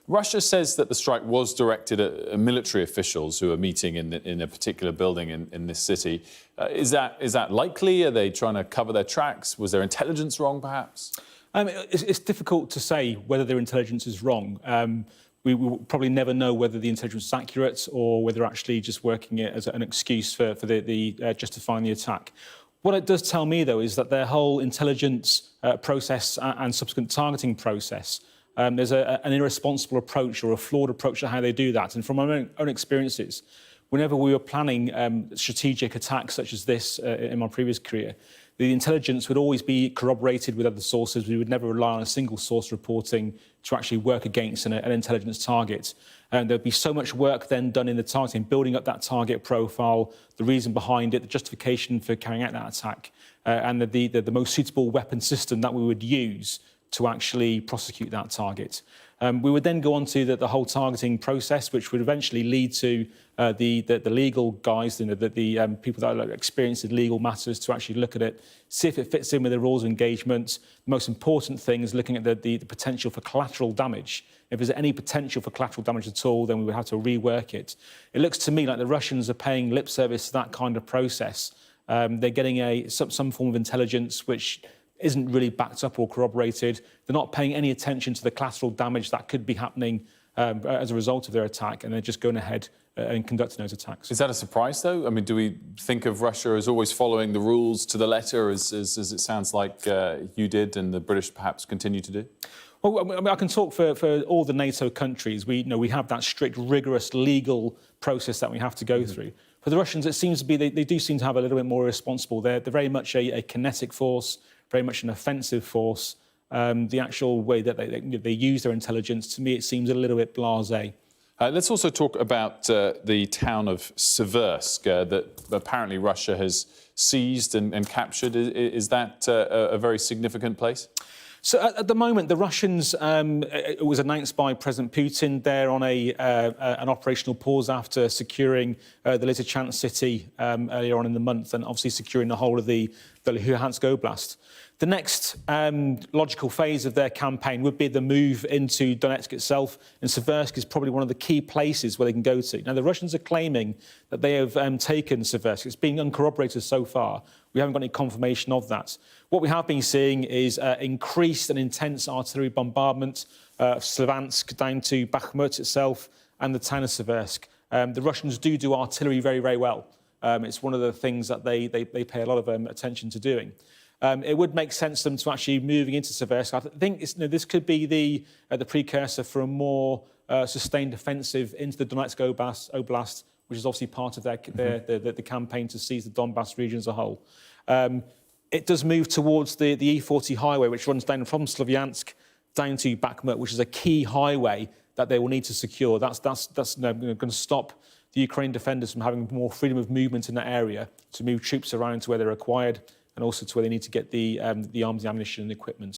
Russia says that the strike was directed at military officials who are meeting in a particular building in this city. Is that likely? Are they trying to cover their tracks? Was their intelligence wrong, perhaps? It's difficult to say whether their intelligence is wrong. We will probably never know whether the intelligence is accurate or whether they're actually just working it as an excuse for justifying the attack. What it does tell me, though, is that their whole intelligence process and subsequent targeting process, there's an irresponsible approach or a flawed approach to how they do that. And from my own experiences, whenever we were planning strategic attacks such as this in my previous career, the intelligence would always be corroborated with other sources. We would never rely on a single source reporting to actually work against an intelligence target. And there'd be so much work then done in the targeting, building up that target profile, the reason behind it, the justification for carrying out that attack, and the most suitable weapon system that we would use to actually prosecute that target. We would then go on to the whole targeting process, which would eventually lead to the legal guys, the people that are experienced in legal matters, to actually look at it, see if it fits in with the rules of engagement. The most important thing is looking at the potential for collateral damage. If there's any potential for collateral damage at all, then we would have to rework it. It looks to me like the Russians are paying lip service to that kind of process. They're getting some form of intelligence which isn't really backed up or corroborated. They're not paying any attention to the collateral damage that could be happening as a result of their attack, and they're just going ahead and conducting those attacks. Is that a surprise, though? I mean, do we think of Russia as always following the rules to the letter, as it sounds like you did and the British perhaps continue to do? Well, I can talk for all the NATO countries. We have that strict, rigorous legal process that we have to go through. For the Russians, it seems to be they do seem to have a little bit more irresponsible. They're very much a kinetic force, very much an offensive force. The actual way that they use their intelligence, to me, it seems a little bit blasé. Let's also talk about the town of Seversk that apparently Russia has seized and captured. Is that a very significant place? So at the moment, the Russians, it was announced by President Putin, they're on an operational pause after securing the Lysychansk city earlier on in the month, and obviously securing the whole of the Luhansk Oblast. The next logical phase of their campaign would be the move into Donetsk itself, and Seversk is probably one of the key places where they can go to. Now, the Russians are claiming that they have taken Seversk. It's been uncorroborated so far. We haven't got any confirmation of that. What we have been seeing is increased and intense artillery bombardment of Slavyansk down to Bakhmut itself and the town of Seversk. The Russians do artillery very, very well. It's one of the things that they pay a lot of attention to doing. It would make sense for them to actually moving into Seversk. I think this could be the precursor for a more sustained offensive into the Donetsk Oblast, which is obviously part of the campaign to seize the Donbass region as a whole. It does move towards the E40 highway, which runs down from Slavyansk down to Bakhmut, which is a key highway that they will need to secure. That's going to stop the Ukrainian defenders from having more freedom of movement in that area to move troops around to where they're required, and also to where they need to get the arms, the ammunition and the equipment.